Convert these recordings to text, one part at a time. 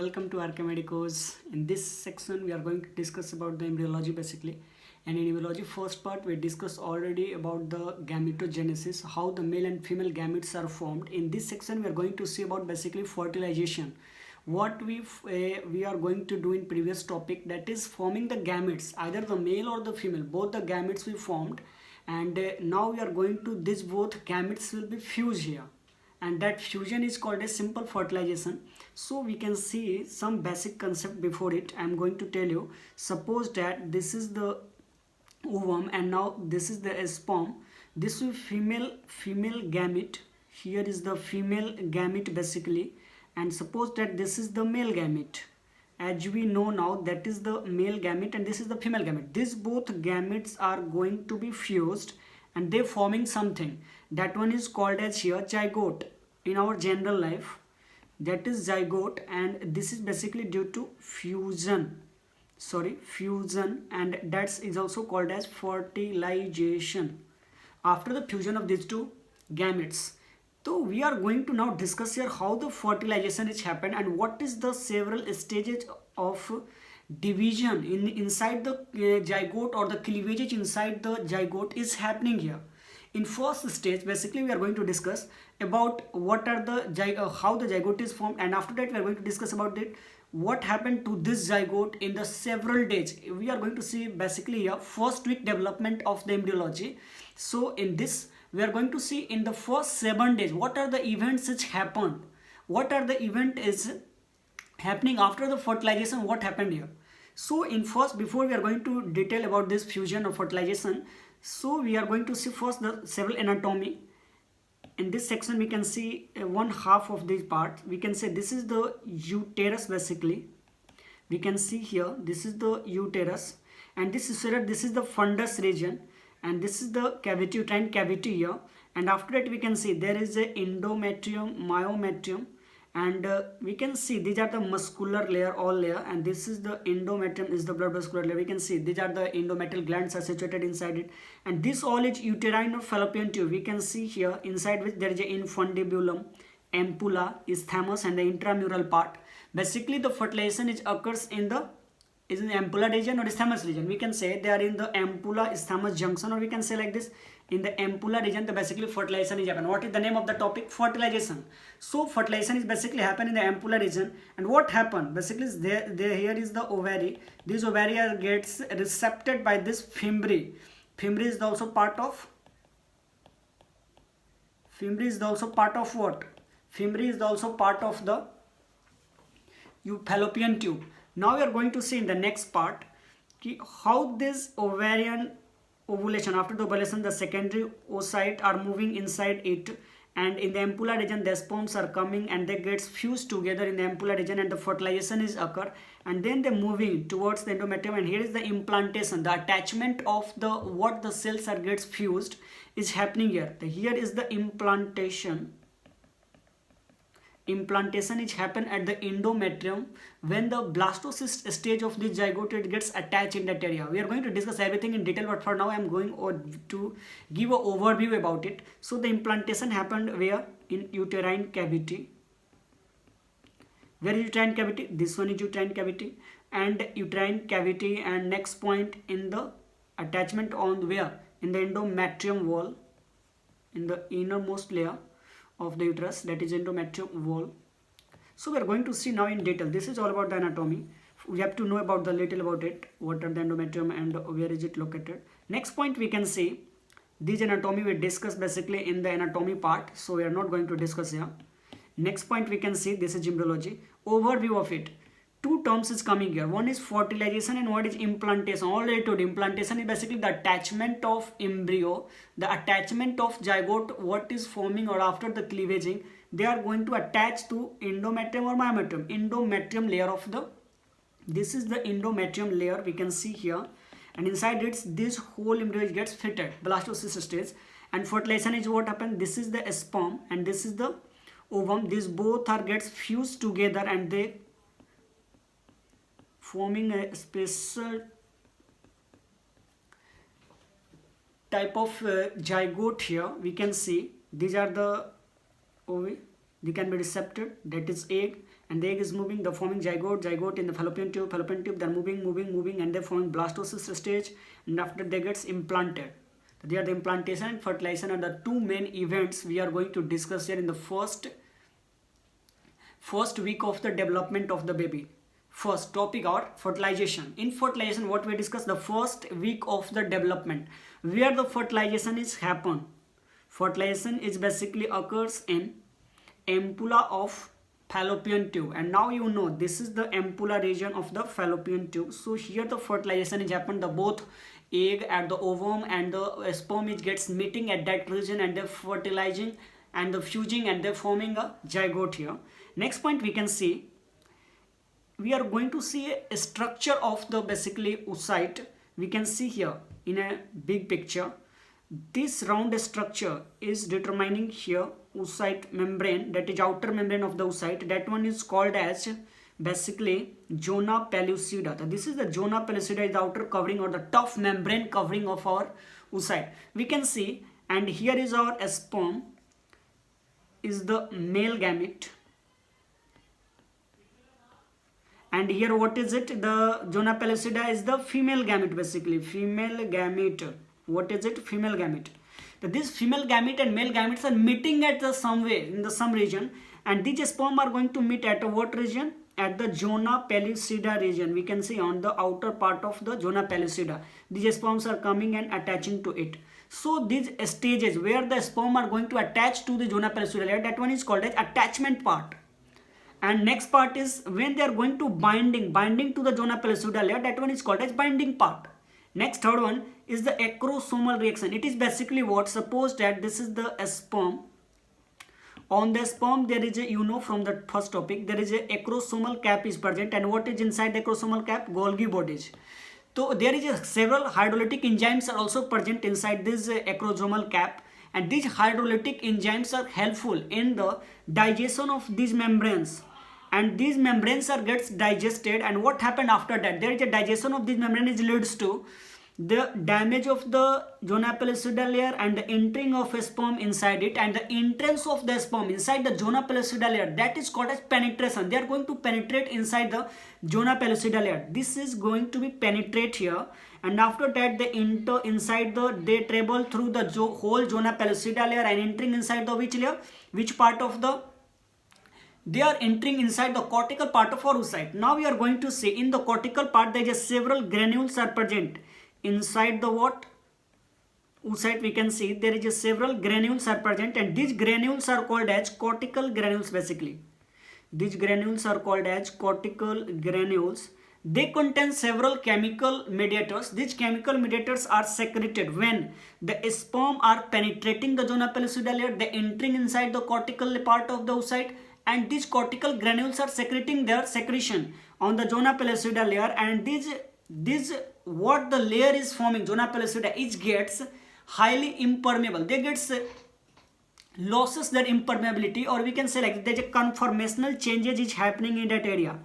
welcome to Archimedicos. In this section, we are going to discuss about the embryology basically. And in embryology first part, we discussed already about the gametogenesis, how the male and female gametes are formed. In this section, we are going to see about basically fertilization. What we are going to do in previous topic, that is forming the gametes, either the male or the female, both the gametes we formed. And now we are going to, this both gametes will be fused here, and that fusion is called a simple fertilization. So we can see some basic concept before it. I am going to tell you. Suppose that this is the ovum and now this is the sperm. This is female gamete. Here is the female gamete basically, and suppose that this is the male gamete. As we know now, that is the male gamete and this is the female gamete. These both gametes are going to be fused and they forming something. That one is called as here zygote in our general life. That is zygote, and this is basically due to fusion, and that is also called as fertilization. After the fusion of these two gametes, so we are going to now discuss here how the fertilization is happened and what is the several stages of division inside the zygote, or the cleavage inside the zygote is happening here. In first stage, basically we are going to discuss about what are the how the zygote is formed, and after that we are going to discuss about it what happened to this zygote in the several days. We are going to see basically here first week development of the embryology. So in this we are going to see in the first 7 days what are the events which happened, what are the event is happening after the fertilization, what happened here. So in first, before we are going to detail about this fusion or fertilization, so we are going to see first the several anatomy. In this section we can see one half of this part. We can say this is the uterus basically. We can see here this is the uterus, and this is the fundus region, and this is the cavity, uterine cavity here. And after that we can see there is a endometrium, myometrium, and we can see these are the muscular layer, all layer, and this is the endometrium, is the blood vascular layer. We can see these are the endometrial glands are situated inside it, and this all is uterine or fallopian tube. We can see here inside which there is a infundibulum, ampulla, isthmus, and the intramural part. Basically the fertilization occurs in the ampulla region or isthmus region. We can say they are in the ampulla isthmus junction, or we can say like this, in the ampulla region the basically fertilization is happen. What is the name of the topic? Fertilization. So fertilization is basically happen in the ampulla region, and what happened basically is there here is the ovary. This ovary gets recepted by this fimbriae. Fimbriae is also part of what? Fimbriae is also part of the fallopian tube. Now we are going to see in the next part how this ovarian ovulation, after the ovulation the secondary oocyte are moving inside it, and in the ampulla region the sperms are coming and they get fused together in the ampulla region, and the fertilization is occur, and then they moving towards the endometrium, and here is the implantation, the attachment of the what the cells are gets fused is happening here. Here is the implantation is happen at the endometrium when the blastocyst stage of the zygote it gets attached in that area. We are going to discuss everything in detail, but for now I am going to give an overview about it. So the implantation happened where? In uterine cavity. Where is uterine cavity? This one is uterine cavity, and uterine cavity, and next point in the attachment on where? In the endometrium wall, in the innermost layer of the uterus, that is endometrium wall. So we are going to see now in detail. This is all about the anatomy. We have to know about the little about it, what are the endometrium and where is it located. Next point we can see this anatomy we discuss basically in the anatomy part, so we are not going to discuss here. Next point we can see this is embryology, overview of it. Two terms is coming here. One is fertilization and one is implantation. Already told, implantation is basically the attachment of embryo, the attachment of zygote, what is forming or after the cleavaging, they are going to attach to endometrium or myometrium. Endometrium layer of the, this is the endometrium layer we can see here, and inside it this whole embryo gets fitted, blastocyst stage, and fertilization is what happened. This is the sperm and this is the ovum. These both are gets fused together and they forming a special type of zygote here. We can see these are the ovi, they can be recepted, that is egg, and the egg is moving, the forming zygote in the fallopian tube, they're moving, and they're forming blastocyst stage, and after they gets implanted. They are the implantation and fertilization are the two main events we are going to discuss here in the first week of the development of the baby. First topic are fertilization. In fertilization, what we discuss, the first week of the development, where the fertilization is happen. Fertilization is basically occurs in ampulla of fallopian tube, and now you know this is the ampulla region of the fallopian tube. So here the fertilization is happen, the both egg and the ovum and the sperm it gets meeting at that region, and they're fertilizing and the fusing and they're forming a zygote here. Next point we can see, we are going to see a structure of the basically oocyte. We can see here in a big picture, this round structure is determining here oocyte membrane, that is outer membrane of the oocyte. That one is called as basically zona pellucida. So this is the zona pellucida, is the outer covering or the tough membrane covering of our oocyte. We can see, and here is our sperm, is the male gamete, and here what is it, the zona pellucida is the female gamete, basically female gamete. What is it? Female gamete. So this female gamete and male gametes are meeting at the somewhere in the some region, and these sperm are going to meet at what region? At the zona pellucida region. We can see on the outer part of the zona pellucida, these sperms are coming and attaching to it. So these stages where the sperm are going to attach to the zona pellucida layer, that one is called as attachment part. And next part is when they are going to binding to the zona pellucida layer, that one is called as binding part. Next, third one is the acrosomal reaction. It is basically what, suppose that this is the sperm. On the sperm there is a, you know from the first topic, there is a acrosomal cap is present, and what is inside the acrosomal cap? Golgi bodies. So there is a several hydrolytic enzymes are also present inside this acrosomal cap, and these hydrolytic enzymes are helpful in the digestion of these membranes, and these membranes are gets digested. And what happened after that, there is a digestion of these membranes leads to the damage of the zona pellucida layer and the entering of a sperm inside it, and the entrance of the sperm inside the zona pellucida layer, that is called as penetration. They are going to penetrate inside the zona pellucida layer. This is going to be penetrate here, and after that they enter inside the, they travel through the whole zona pellucida layer and entering inside the which layer, which part of the, they are entering inside the cortical part of our oocyte. Now we are going to see in the cortical part there is several granules are present inside the what? Oocyte. We can see there is a several granules are present, and these granules are called as cortical granules. Basically these granules are called as cortical granules. They contain several chemical mediators. These chemical mediators are secreted when the sperm are penetrating the zona pellucida layer, they entering inside the cortical part of the oocyte, and these cortical granules are secreting their secretion on the zona pellucida layer, and these what the layer is forming, zona pellucida, it gets highly impermeable. They gets losses their impermeability, or we can say like there's a conformational changes is happening in that area.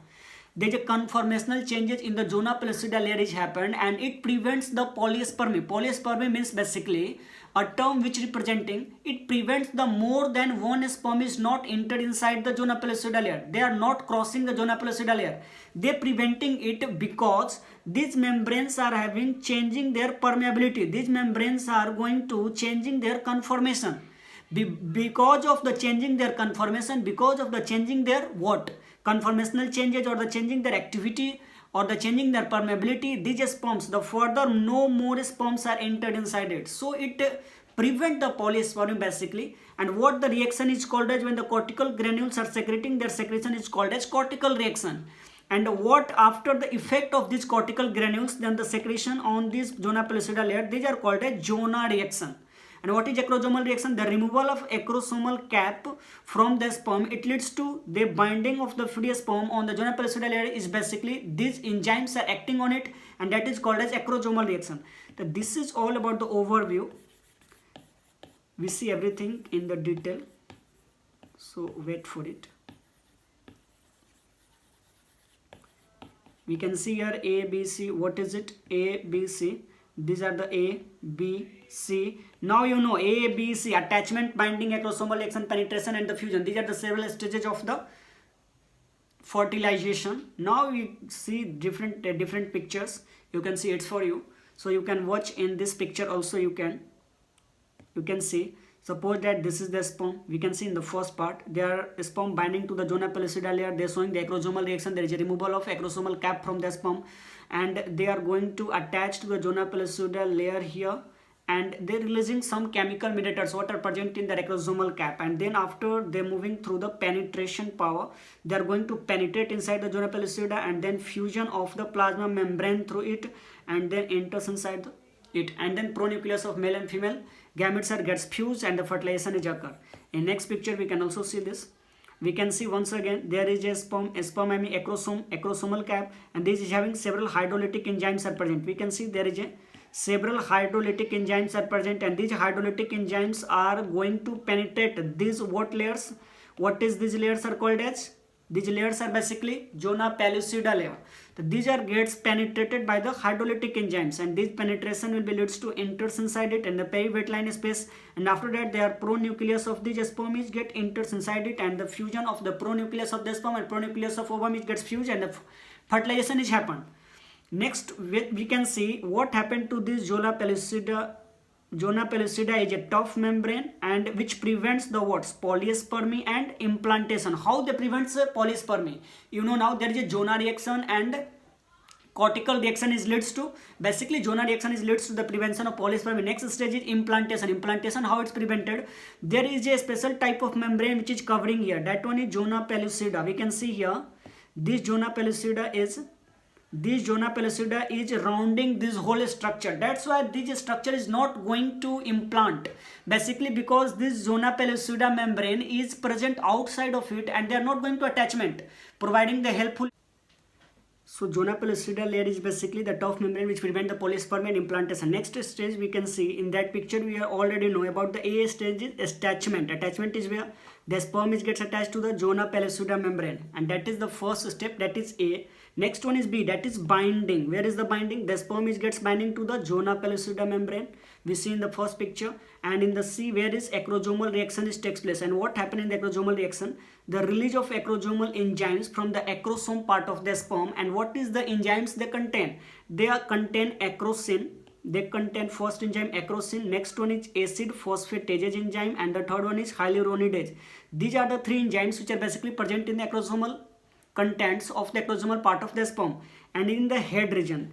There's a conformational changes in the zona pellucida layer is happened, and it prevents the polyaspermy. Polyaspermy means basically a term which representing, it prevents the more than one sperm is not entered inside the zona pellucida layer. They are not crossing the zona pellucida layer. They preventing it because these membranes are having changing their permeability. These membranes are going to changing their conformation. Because of the changing their conformation, because of the changing their what? Conformational changes, or the changing their activity, or the changing their permeability, these sperms, the further no more sperms are entered inside it. So it prevent the polyaspermy basically. And what the reaction is called as, when the cortical granules are secreting, their secretion is called as cortical reaction. And what after the effect of these cortical granules, then the secretion on this zona pellucida layer, these are called as zona reaction. And what is acrosomal reaction? The removal of acrosomal cap from the sperm, it leads to the binding of the free sperm on the zona pellucida layer is basically these enzymes are acting on it, and that is called as acrosomal reaction. So this is all about the overview. We see everything in the detail, so wait for it. We can see here A, B, C. What is it? A, B, C. These are the A, B, C. Now you know A, B, C, attachment, binding, acrosomal reaction, penetration, and the fusion. These are the several stages of the fertilization. Now we see different pictures. You can see it's for you, so you can watch in this picture also. You can see, suppose that this is the sperm. We can see in the first part their sperm binding to the zona pellucida layer. They're showing the acrosomal reaction. There is a removal of acrosomal cap from the sperm, and they are going to attach to the zona pellucida layer here, and they're releasing some chemical mediators what are present in the acrosomal cap, and then after they're moving through the penetration power, they're going to penetrate inside the zona pellucida, and then fusion of the plasma membrane through it, and then enters inside it, and then pronucleus of male and female gametes are gets fused, and the fertilization is occur. In next picture we can also see this. We can see once again there is a sperm having acrosomal cap, and this is having several hydrolytic enzymes are present. We can see there is a several hydrolytic enzymes are present, and these hydrolytic enzymes are going to penetrate these what layers. What is these layers are called as? These layers are basically zona pellucida layer. So these are gets penetrated by the hydrolytic enzymes, and this penetration will be leads to enters inside it and the perivateline space, and after that their pronucleus of the sperm is get enters inside it, and the fusion of the pronucleus of the sperm and pronucleus of ovum is gets fused, and the fertilization is happened. Next we can see what happened to this zona pellucida. Zona pellucida is a tough membrane, and which prevents the what? Polyspermy and implantation. How they prevents polyspermy? You know, now there is a zona reaction and cortical reaction is leads to, basically zona reaction is leads to the prevention of polyspermy. Next stage is implantation. Implantation, how it's prevented? There is a special type of membrane which is covering here. That one is zona pellucida. We can see here this zona pellucida is rounding this whole structure. That's why this structure is not going to implant, basically because this zona pellucida membrane is present outside of it, and they are not going to attachment, providing the helpful. So zona pellucida layer is basically the tough membrane which prevent the polyspermy and implantation. Next stage we can see in that picture, we already know about the A stage is attachment. Attachment is where the sperm gets attached to the zona pellucida membrane, and that is the first step, that is A. Next one is B, that is binding. Where is the binding? The sperm gets binding to the zona pellucida membrane. We see in the first picture. And in the C, where is acrosomal reaction takes place. And what happened in the acrosomal reaction? The release of acrosomal enzymes from the acrosome part of the sperm. And what is the enzymes they contain? They contain acrosin. They contain first enzyme acrosin. Next one is acid phosphatase enzyme, and the third one is hyaluronidase. These are the three enzymes which are basically present in the acrosomal contents of the acrosomal part of the sperm. And in the head region,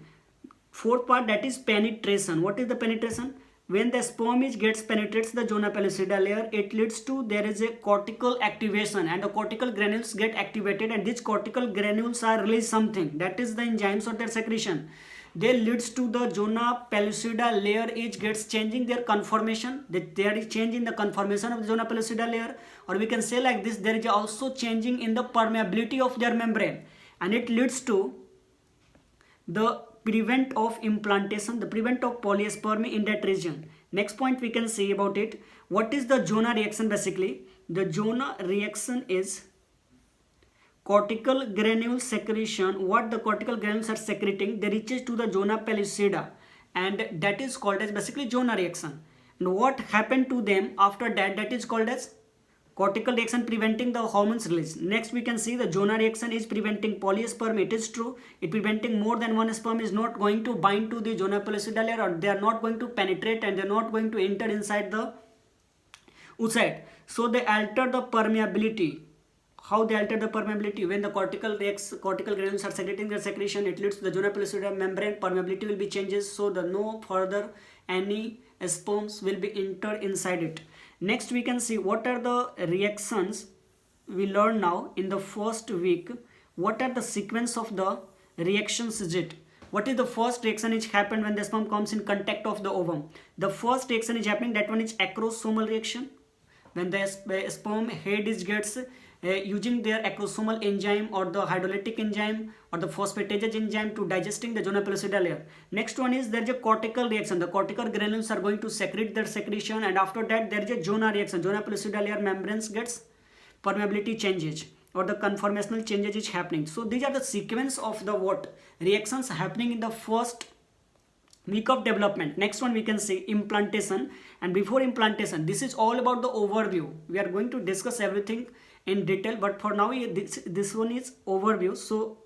fourth part, that is penetration. What is the penetration? When the sperm gets penetrates the zona pellucida layer, it leads to there is a cortical activation, and the cortical granules get activated, and these cortical granules are release something, that is the enzymes or their secretion. They leads to the zona pellucida layer is gets changing their conformation. There is change in the conformation of the zona pellucida layer, or we can say like this, there is also changing in the permeability of their membrane, and it leads to the prevent of implantation, the prevent of polyspermy in that region. Next point we can see about it. What is the zona reaction? Basically the zona reaction is cortical granule secretion. What the cortical granules are secreting, they reaches to the zona pellucida, and that is called as basically zona reaction. And what happened to them after that, that is called as cortical reaction, preventing the hormones release. Next we can see the zona reaction is preventing polyspermy. It is true, it preventing more than one sperm is not going to bind to the zona pellucida layer, or they are not going to penetrate, and they are not going to enter inside the oocyte. So they alter the permeability. How they alter the permeability? When the cortical granules are secreting their secretion, it leads to the zona pellucida membrane permeability will be changes, so the no further any sperms will be entered inside it. Next we can see what are the reactions we learn now in the first week. What are the sequence of the reactions is it? What is the first reaction which happened when the sperm comes in contact of the ovum? The first reaction is happening, that one is acrosomal reaction. When the sperm head is gets using their acrosomal enzyme or the hydrolytic enzyme or the phosphatase enzyme to digesting the zona pellucida layer. Next one is there is a cortical reaction. The cortical granules are going to secrete their secretion, and after that there is a zona reaction. Zona pellucida layer membranes gets permeability changes, or the conformational changes is happening. So these are the sequence of the what reactions happening in the first week of development. Next one we can see implantation. And before implantation, this is all about the overview. We are going to discuss everything in detail, but for now this one is overview. So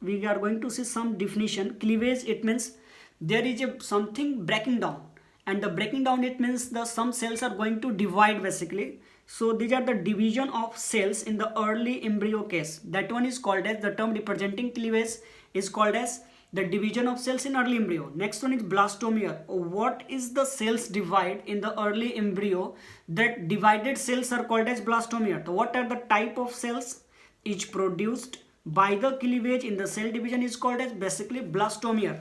we are going to see some definition. Cleavage, it means there is a something breaking down, and the breaking down, it means the some cells are going to divide basically. So these are the division of cells in the early embryo case. That one is called as, the term representing cleavage is called as the division of cells in early embryo. Next one is blastomere. What is the cells divide in the early embryo? That divided cells are called as blastomere. So what are the type of cells is produced by the cleavage in the cell division is called as basically blastomere.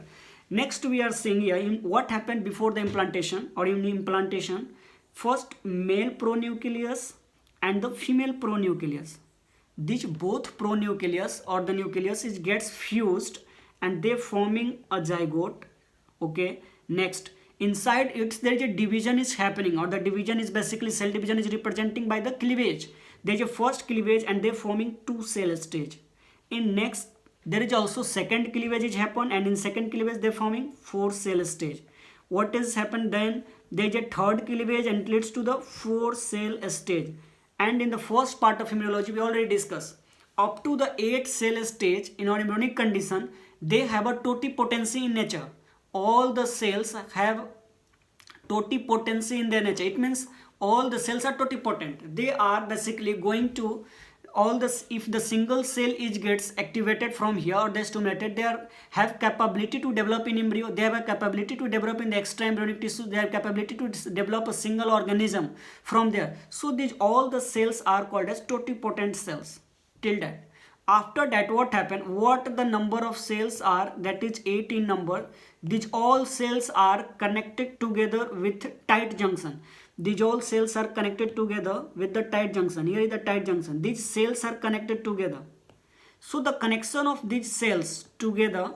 Next we are seeing here in what happened before the implantation or in implantation. First, male pronucleus and the female pronucleus. These both pronucleus or the nucleus is gets fused and they forming a zygote. Okay. Next, inside it there is a division is happening, or the division is basically cell division is representing by the cleavage. There is a first cleavage and they forming two cell stage. In next there is also second cleavage is happen, and in second cleavage they forming four cell stage. What is happened then? There is a third cleavage and it leads to the four cell stage. And in the first part of embryology we already discussed, up to the 8 cell stage in our embryonic condition, they have a totipotency in nature. All the cells have totipotency in their nature. It means all the cells are totipotent. They are basically going to all this, if the single cell is gets activated from here or they stimulated, they have capability to develop in embryo. They have a capability to develop in the extra embryonic tissue. They have capability to develop a single organism from there. So these all the cells are called as totipotent cells till that. After that, what happened? What the number of cells are, that is 8 in number. These all cells are connected together with tight junction. These all cells are connected together with the tight junction. Here is the tight junction. These cells are connected together. So the connection of these cells together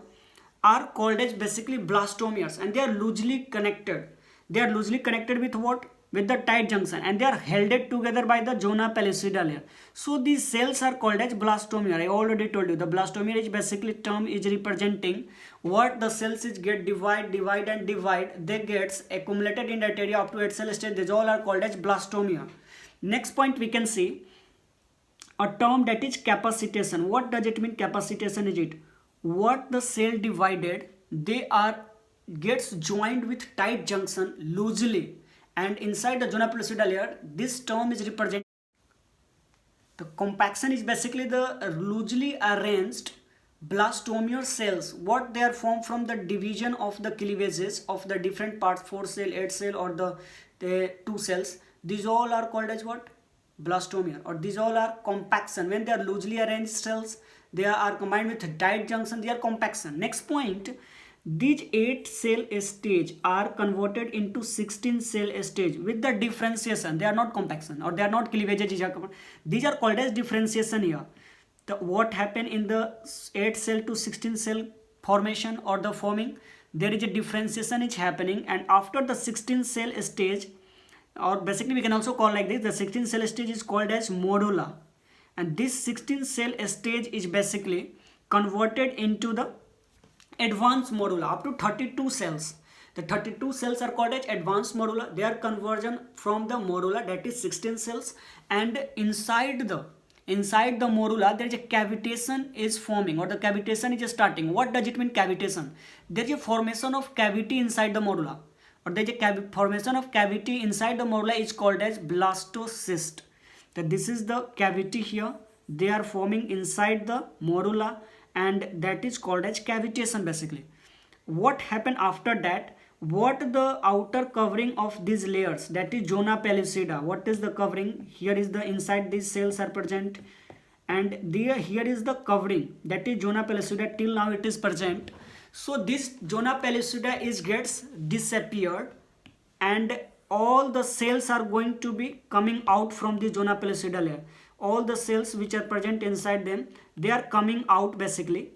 are called as basically blastomeres, and they are loosely connected. They are loosely connected with what? With the tight junction, and they are held together by the zona pellucida layer. So these cells are called as blastomere. I already told you the blastomere is basically term is representing what the cells is get divide. They gets accumulated in that area up to 8 cell stage. These all are called as blastomere. Next point we can see a term that is capacitation. What does it mean? Capacitation is it what the cell divided, they are gets joined with tight junction loosely, and inside the zona pellucida layer this term is represented. The compaction is basically the loosely arranged blastomere cells. What they are formed from the division of the cleavages of the different parts, 4 cell, 8 cell, or the 2 cells. These all are called as what? Blastomere, or these all are compaction. When they are loosely arranged cells, they are combined with tight junction, they are compaction. Next point, these 8 cell stage are converted into 16 cell stage with the differentiation. They are not compaction or they are not cleavages. These are called as differentiation here. What happened in the 8 cell to 16 cell formation or the forming, there is a differentiation is happening, and after the 16 cell stage, or basically we can also call like this, the 16 cell stage is called as morula, and this 16 cell stage is basically converted into the advanced morula up to 32 cells. The 32 cells are called as advanced morula. They are conversion from the morula, that is 16 cells, and inside the morula there is a cavitation is forming, or the cavitation is starting. What does it mean, cavitation? There is a formation of cavity inside the morula, or there is a formation of cavity inside the morula is called as blastocyst. That this is the cavity here, they are forming inside the morula, and that is called as cavitation basically. What happened after that? What the outer covering of these layers, that is zona pellucida. What is the covering? Here is the inside these cells are present, and here is the covering, that is zona pellucida. Till now it is present. So this zona pellucida is gets disappeared, and all the cells are going to be coming out from the zona pellucida layer. All the cells which are present inside them, they are coming out basically.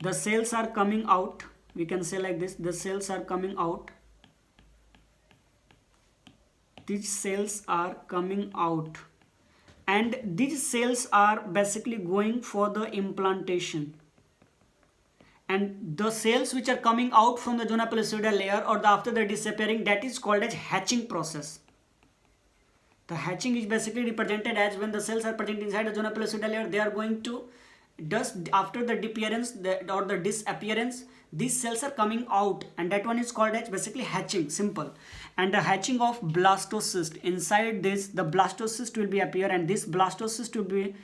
The cells are coming out, we can say like this, the cells are coming out. These cells are coming out, and these cells are basically going for the implantation. And the cells which are coming out from the zona pellucida layer or after the disappearing, that is called as hatching process. The hatching is basically represented as when the cells are present inside the zona pellucida layer, they are going to just after the or the disappearance, these cells are coming out, and that one is called as basically hatching, simple. And the hatching of blastocyst, inside this the blastocyst will be appear, and this blastocyst will be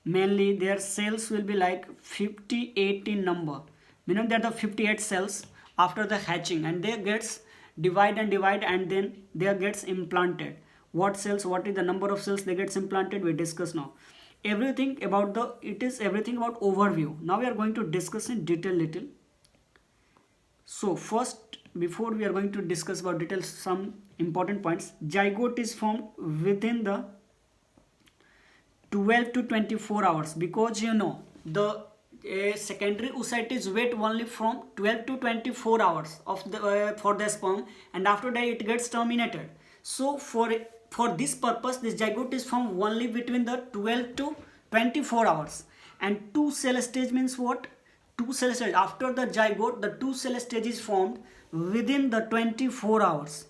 mainly their cells will be like 58 in number, meaning that the 58 cells after the hatching, and they gets divide and then they gets implanted. What cells, what is the number of cells they gets implanted, we discuss now. Everything about the, it is everything about overview. Now we are going to discuss in detail little. So first, before we are going to discuss about details, some important points. Zygote is formed within the 12 to 24 hours, because you know the secondary oocytes wait only from 12 to 24 hours of the for the sperm, and after that it gets terminated. So for this purpose, this zygote is formed only between the 12 to 24 hours. And two cell stage means what? Two cell stage. After the zygote, the two cell stage is formed within the 24 hours.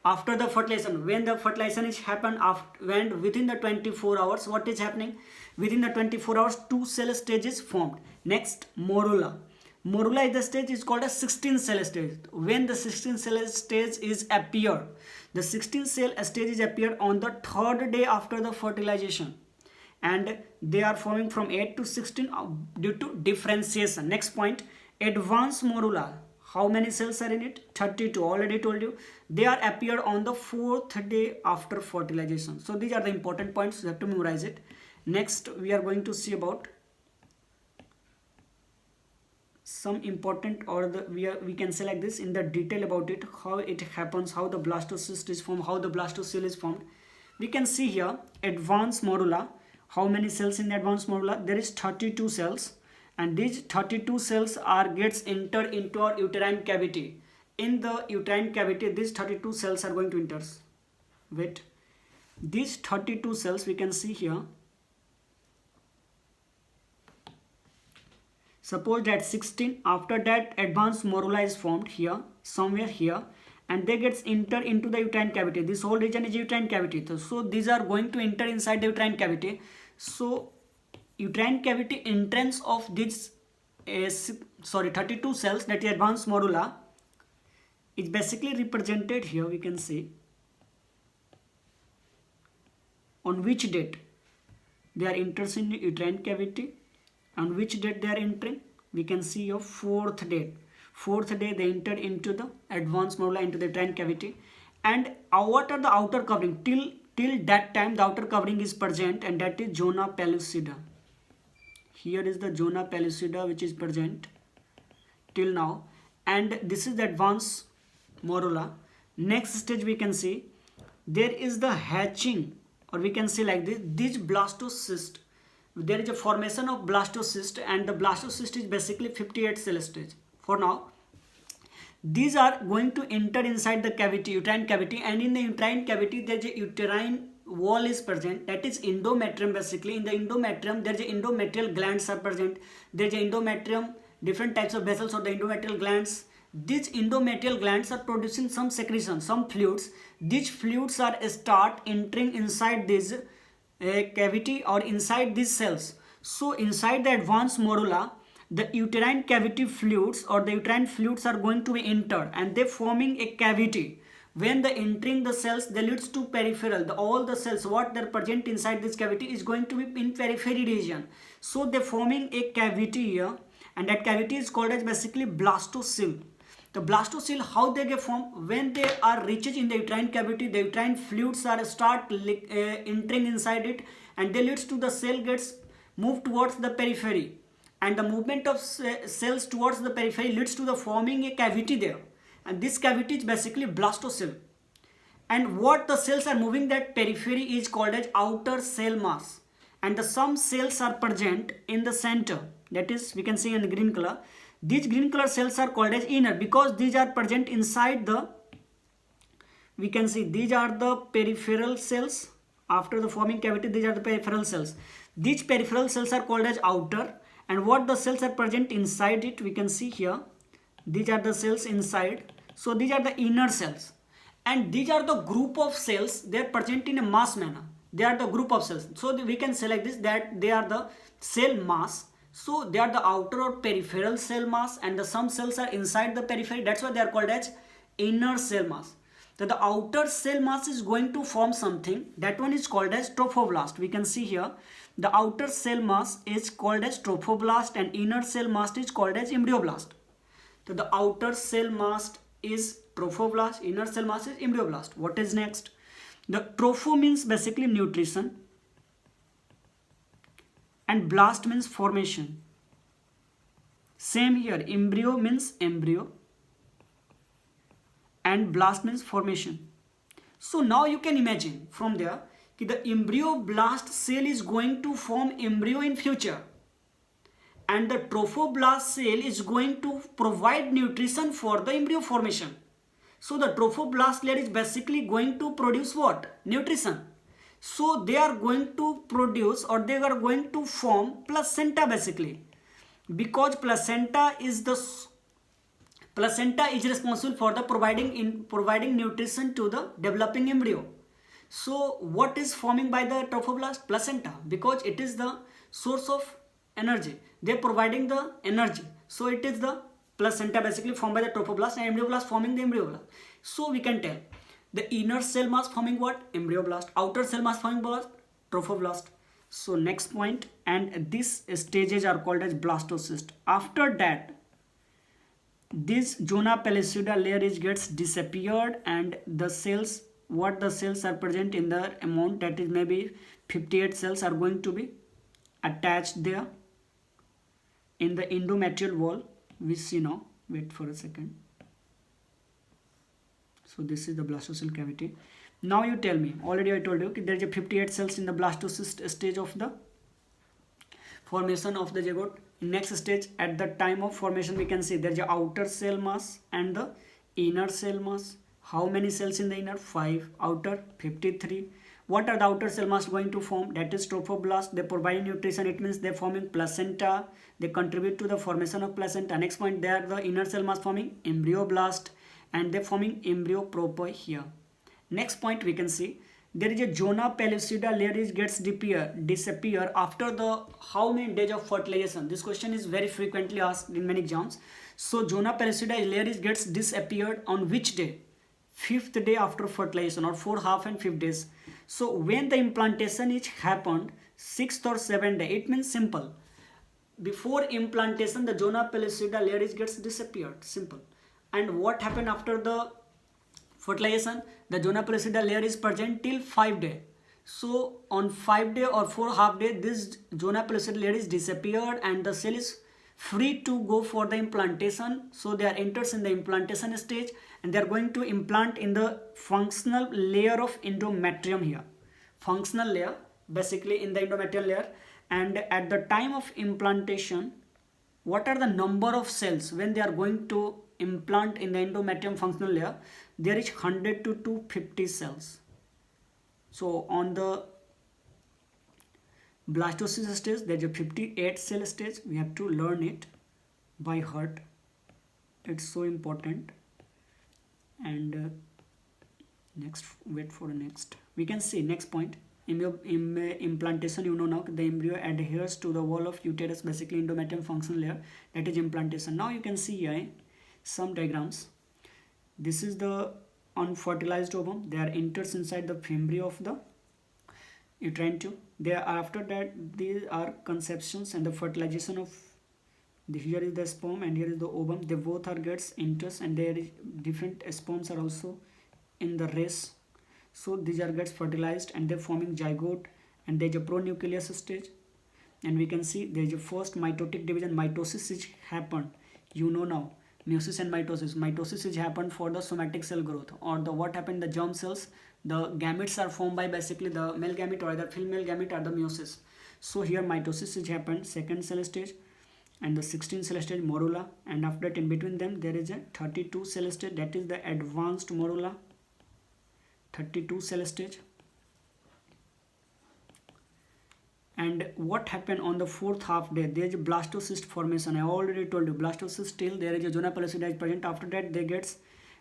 After the fertilization, when the fertilization is happened, when within the 24 hours, what is happening? Within the 24 hours, two cell stage is formed. Next, morula. Morula is the stage is called a 16 cell stage. When the 16 cell stage is appeared, the 16 cell stage is appeared on the third day after the fertilization, and they are forming from 8 to 16 due to differentiation. Next point, advanced morula. How many cells are in it? 32. Already told you. They are appeared on the 4th day after fertilization. So these are the important points. You have to memorize it. Next, we are going to see about some important, or the we can say like this in the detail about it, how it happens, how the blastocyst is formed, how the blastocell is formed. We can see here advanced morula. How many cells in the advanced morula? There is 32 cells, and these 32 cells are gets entered into our uterine cavity. In the uterine cavity, these 32 cells are going to enter. Wait, these 32 cells we can see here. Suppose that 16, after that advanced morula is formed here, somewhere here, and they gets enter into the uterine cavity. This whole region is uterine cavity. So these are going to enter inside the uterine cavity. So uterine cavity entrance of this 32 cells, that is advanced morula, is basically represented here. We can see on which date they are entering in the uterine cavity. On which date they are entering? We can see your 4th date. 4th day they entered into the advanced morula, into the uterine cavity. And what are the outer covering? Till that time the outer covering is present, and that is zona pellucida. Here is the zona pellucida which is present till now, and this is the advanced morula. Next stage we can see there is the hatching, or we can say like this blastocyst. There is a formation of blastocyst, and the blastocyst is basically 58 cell stage. For now, these are going to enter inside the cavity, uterine cavity, and in the uterine cavity there is a uterine wall is present, that is endometrium. Basically in the endometrium there is a endometrial glands are present. There is a endometrium, different types of vessels of the endometrial glands. These endometrial glands are producing some secretion, some fluids. These fluids are start entering inside this cavity or inside these cells. So inside the advanced morula, the uterine cavity fluids or the uterine fluids are going to be entered, and they forming a cavity. When they entering the cells, they leads to peripheral. All the cells what they're present inside this cavity is going to be in periphery region. So they're forming a cavity here, and that cavity is called as basically blastocell. The blastocell, how they get formed? When they are reached in the uterine cavity, the uterine fluids are start entering inside it, and they leads to the cell gets moved towards the periphery, and the movement of cells towards the periphery leads to the forming a cavity there, and this cavity is basically blastocell. And what the cells are moving that periphery is called as outer cell mass, and the some cells are present in the center, that is we can see in the green color. These green color cells are called as inner, because these are present inside the, we can see these are the peripheral cells. After the forming cavity, these are the peripheral cells. These peripheral cells are called as outer, and what the cells are present inside it, we can see here. These are the cells inside. So these are the inner cells. and these are the group of cells. They are present in a mass manner. They are the group of cells, so we can select this, that they are the cell mass. So they are the outer or peripheral cell mass, and the some cells are inside the periphery. That's why they are called as inner cell mass. So the outer cell mass is going to form something, that one is called as trophoblast. We can see here the outer cell mass is called as trophoblast and inner cell mass is called as embryoblast. So the outer cell mass is trophoblast, inner cell mass is embryoblast. What is next? The tropho means basically nutrition and blast means formation. Same here, embryo means embryo and blast means formation. So now you can imagine from there the embryoblast cell is going to form embryo in future, and the trophoblast cell is going to provide nutrition for the embryo formation. So the trophoblast layer is basically going to produce what? Nutrition. So they are going to produce, or they are going to form placenta basically, because placenta is responsible for the providing nutrition to the developing embryo. So what is forming by the trophoblast? Placenta, because it is the source of energy. They are providing the energy. So it is the placenta basically formed by the trophoblast, and embryoblast forming the embryoblast. So we can tell the inner cell mass forming what? Embryoblast. Outer cell mass forming what? Trophoblast. So next point, and these stages are called as blastocyst. After that, this zona pellucida layer is gets disappeared, and the cells, what the cells are present in the amount, that is maybe 58 cells are going to be attached there in the endometrial wall. We see now, wait for a second. So this is the blastocell cavity. Now you tell me, already I told you there is a 58 cells in the blastocyst stage of the formation of the zygote. In next stage, at the time of formation, we can see there is a outer cell mass and the inner cell mass. How many cells in the inner? 5. Outer 53. What are the outer cell mass going to form? That is trophoblast. They provide nutrition. It means they are forming placenta. They contribute to the formation of placenta. Next point, they are the inner cell mass forming embryoblast, and they are forming embryo proper here. Next point, we can see there is a zona pellucida layer is gets disappear after the how many days of fertilization. This question is very frequently asked in many exams. So zona pellucida layer is gets disappeared on which day? 5th day after fertilization, or 4, half and 5 days. So when the implantation is happened 6th or 7th day, it means simple. Before implantation, the zona pellucida layer is gets disappeared. Simple. And what happened after the fertilization? The zona pellucida layer is present till 5 day. So on 5 day or 4 half day, this zona pellucida layer is disappeared, and the cell is free to go for the implantation. So they are enters in the implantation stage, and they are going to implant in the functional layer of endometrium here. Functional layer basically in the endometrial layer. And at the time of implantation, what are the number of cells when they are going to implant in the endometrium functional layer? There is 100 to 250 cells. So on the blastocyst stage, there is a 58 cell stage. We have to learn it by heart. It's so important. And next, wait for the next. We can see next point. Implantation, you know now the embryo adheres to the wall of uterus, basically endometrium functional layer. That is implantation. Now you can see here some diagrams. This is the unfertilized ovum. They are enters inside the embryo of the uterine tube. After that, these are conceptions and the fertilization of here is the sperm and here is the ovum. They both are gets enters, and there is different sperms are also in the race. So these are gets fertilized, and they're forming zygote, and there is a pronucleus stage, and we can see there is a first mitotic division. Mitosis is happened, you know now, meiosis and mitosis. Mitosis is happened for the somatic cell growth, or the what happened, the germ cells, the gametes are formed by basically the male gamete or the female gamete are the meiosis. So here mitosis is happened, second cell stage, and the 16 cell stage morula, and after that in between them there is a 32 cell stage, that is the advanced morula. 32 cell stage. And what happened on the 4th half day? There is a blastocyst formation. I already told you blastocyst, till there is a zona pellucida is present. After that they gets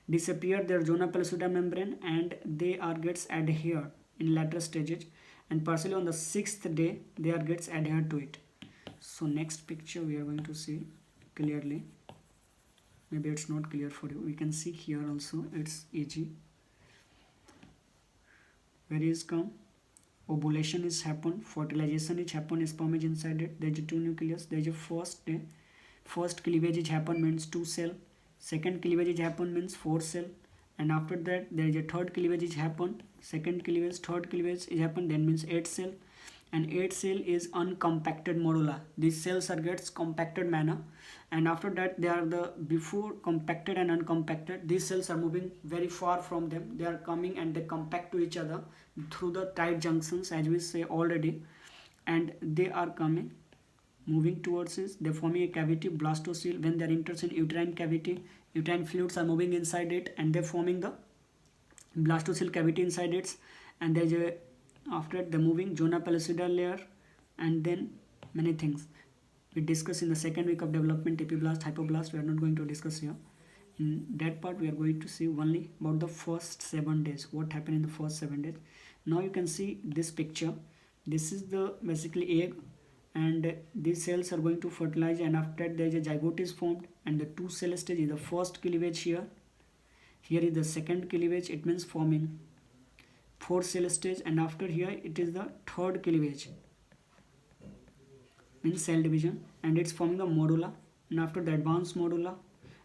disappear their zona pellucida membrane, and they are gets adhere in later stages, and partially on the 6th day they are gets adhered to it. So next picture we are going to see clearly. Maybe it's not clear for you. We can see here also it's easy. Where is come? Ovulation is happen, fertilization is happen, sperm is inside it. There's a two nucleus. There's a first cleavage is happen means 2 cell. Second cleavage is happen means 4 cell. And after that there is a third cleavage is happen. Second cleavage, third cleavage is happen, then means 8 cell. And 8 cell is uncompacted morula. These cells are gets compacted manner, and after that they are the before compacted and uncompacted. These cells are moving very far from them. They are coming and they compact to each other through the tight junctions, as we say already, and they are coming moving towards this. They forming a cavity, blastocele. When they are enters in uterine cavity, uterine fluids are moving inside it and they forming the blastocele cavity inside it. And there is a after the moving zona pellucida layer, and then many things we discuss in the second week of development, epiblast, hypoblast. We are not going to discuss here. In that part we are going to see only about the first 7 days, what happened in the first 7 days. Now you can see this picture. This is the basically egg, and these cells are going to fertilize, and after that there is a zygote is formed, and the 2 cell stage is the first cleavage here. Here is the second cleavage, it means forming 4 cell stage, and after here it is the third cleavage means cell division, and it's forming the morula. And after the advanced morula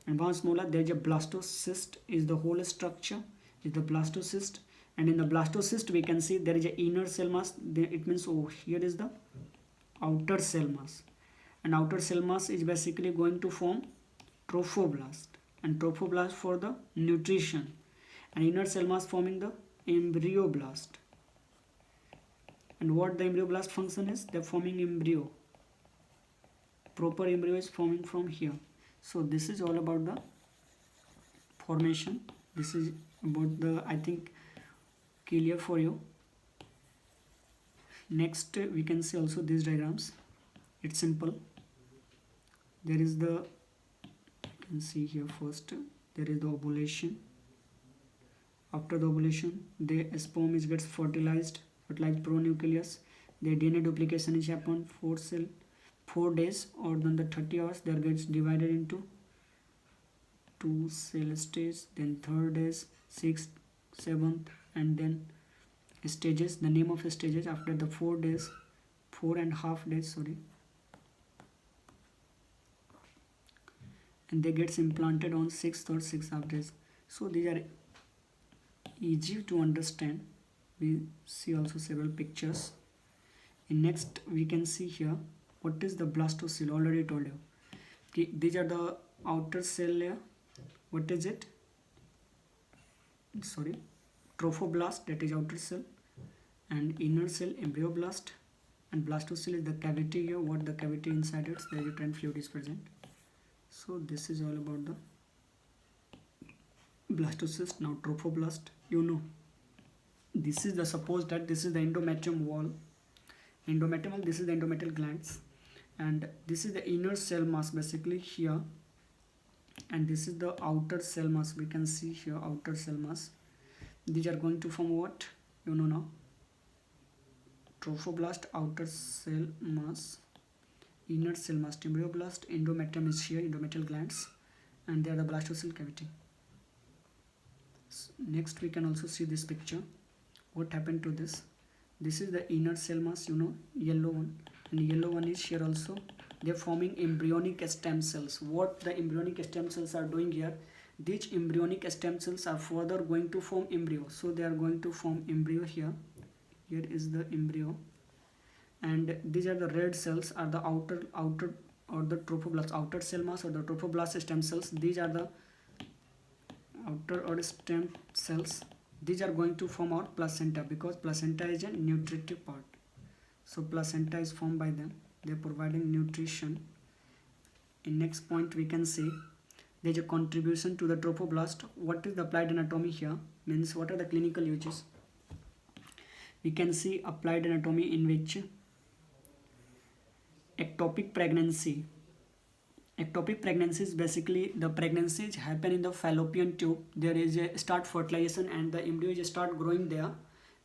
there is a blastocyst is the whole structure is the blastocyst. And in the blastocyst we can see there is a inner cell mass. It means here is the outer cell mass, and outer cell mass is basically going to form trophoblast, and trophoblast for the nutrition, and inner cell mass forming the embryoblast. And what the embryoblast function is, they're forming embryo. Proper embryo is forming from here. So this is all about the formation. This is about the, I think, clear for you. Next we can see also these diagrams. It's simple. There is the, you can see here first there is the ovulation. After the ovulation, the sperm is gets fertilized pronucleus. The DNA duplication is happen 4 days, or then the 30 hours. There gets divided into 2 cell stage, then 3rd days, 6th, 7th, and then stages. The name of stages after the 4.5 days, sorry, and they gets implanted on 6th or 6.5 days. So these are easy to understand. We see also several pictures. In next we can see here what is the blastocele. Already told you. Okay, these are the outer cell layer. What is it? Sorry, trophoblast, that is outer cell, and inner cell embryoblast, and blastocele is the cavity here. What the cavity inside it, the uterine fluid is present. So this is all about the blastocyst. Now trophoblast, you know, this is the, suppose that this is the endometrium wall, endometrium, this is the endometrial glands, and this is the inner cell mass basically here, and this is the outer cell mass. We can see here outer cell mass. These are going to form what, you know now, trophoblast, outer cell mass, inner cell mass, embryoblast, endometrium is here, endometrial glands, and they are the blastocele cavity. Next we can also see this picture. What happened to this? This is the inner cell mass, you know, yellow one, and yellow one is here also. They are forming embryonic stem cells. What the embryonic stem cells are doing here, these embryonic stem cells are further going to form embryo. So they are going to form embryo here. Here is the embryo, and these are the red cells are the outer or the trophoblast, outer cell mass or the trophoblast stem cells. These are the outer or stem cells. These are going to form our placenta, because placenta is a nutritive part. So placenta is formed by them. They are providing nutrition. In next point we can see there is a contribution to the trophoblast. What is the applied anatomy here? Means what are the clinical uses? We can see applied anatomy in which ectopic pregnancy Ectopic pregnancy is basically the pregnancies happen in the fallopian tube. There is a start fertilization and the embryo just start growing there.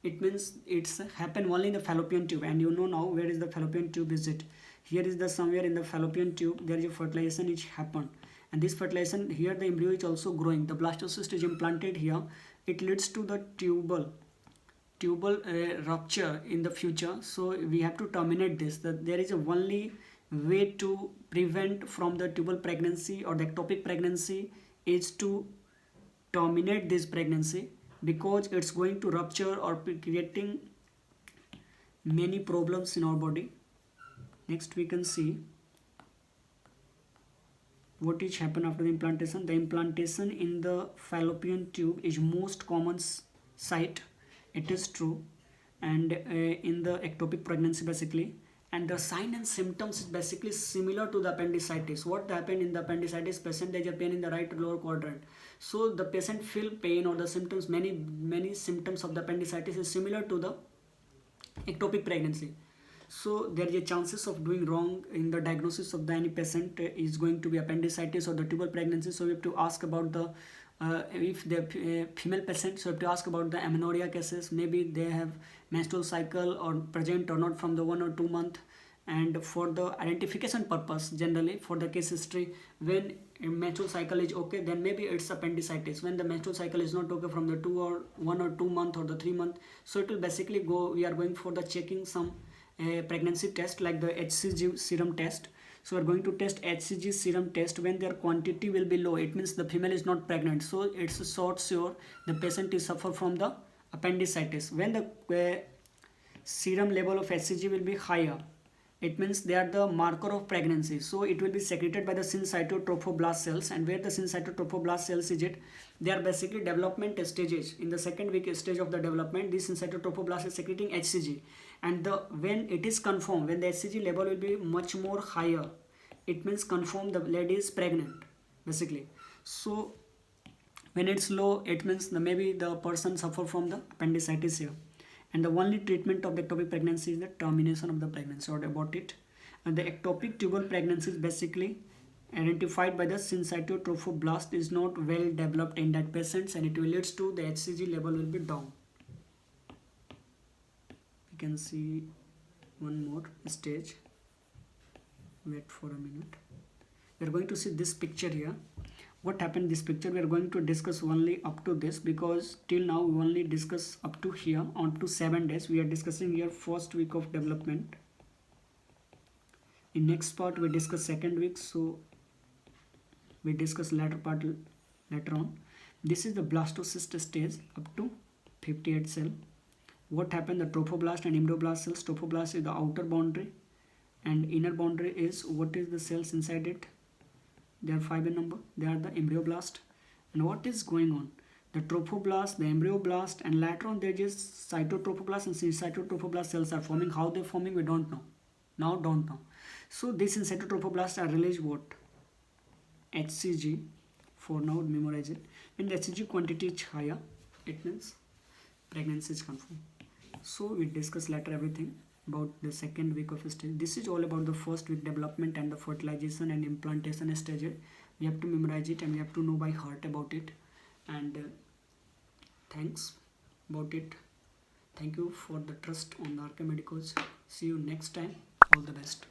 It means it's happen only in the fallopian tube, and you know now where is the fallopian tube is it. Here is the somewhere in the fallopian tube there is a fertilization which happened, and this fertilization here the embryo is also growing. The blastocyst is implanted here. It leads to the tubal rupture in the future. So we have to terminate this. That there is a only way to prevent from the tubal pregnancy or the ectopic pregnancy is to terminate this pregnancy, because it's going to rupture or creating many problems in our body. Next we can see what is happen after the implantation. The implantation in the fallopian tube is most common site, it is true, and in the ectopic pregnancy basically. And the sign and symptoms is basically similar to the appendicitis. What happened in the appendicitis patient, there is a pain in the right lower quadrant. So the patient feel pain or the symptoms, many symptoms of the appendicitis is similar to the ectopic pregnancy. So there is a chances of doing wrong in the diagnosis of the any patient is going to be appendicitis or the tubal pregnancy. So we have to ask about the if the female patient, so we have to ask about the amenorrhea cases. Maybe they have menstrual cycle or present or not from the 1 or 2 month. And for the identification purpose, generally for the case history, when menstrual cycle is okay, then maybe it's appendicitis. When the menstrual cycle is not okay from the 1 or 2 month or the 3 month, so it will basically go, we are going for the checking some pregnancy test like the HCG serum test. So we are going to test HCG serum test. When their quantity will be low, it means the female is not pregnant. So it's a short sure the patient is suffer from the appendicitis. When the serum level of HCG will be higher, it means they are the marker of pregnancy. So it will be secreted by the syncytotrophoblast cells. And where the syncytotrophoblast cells is it, they are basically development stages. In the second week stage of the development, this syncytotrophoblast is secreting HCG. And when it is confirmed, when the HCG level will be much more higher, it means confirm the lady is pregnant basically. So when it's low, it means maybe the person suffer from the appendicitis here. And the only treatment of the ectopic pregnancy is the termination of the pregnancy. What about it? And the ectopic tubal pregnancy is basically identified by the syncytotrophoblast is not well developed in that patients, and it will leads to the HCG level will be down. We can see one more stage. Wait for a minute. We are going to see this picture here. What happened in this picture, we are going to discuss only up to this, because till now we only discuss up to here on to 7 days. We are discussing here first week of development. In next part we discuss second week, so we discuss later part later on. This is the blastocyst stage up to 58 cell. What happened, the trophoblast and embryoblast cells. Trophoblast is the outer boundary and inner boundary is what is the cells inside it. They are 5 in number. They are the embryoblast. And what is going on? The trophoblast, the embryoblast, and later on there is cytotrophoblast and cytotrophoblast cells are forming. How they are forming we don't know. Now don't know. So these cytotrophoblast are released what? HCG. For now memorize it. When the HCG quantity is higher, it means pregnancy is confirmed. So we discuss later everything about the second week of stage. This is all about the first week development and the fertilization and implantation stage. We have to memorize it and we have to know by heart about it. And thanks about it. Thank you for the trust on the RK Medicals. See you next time. All the best.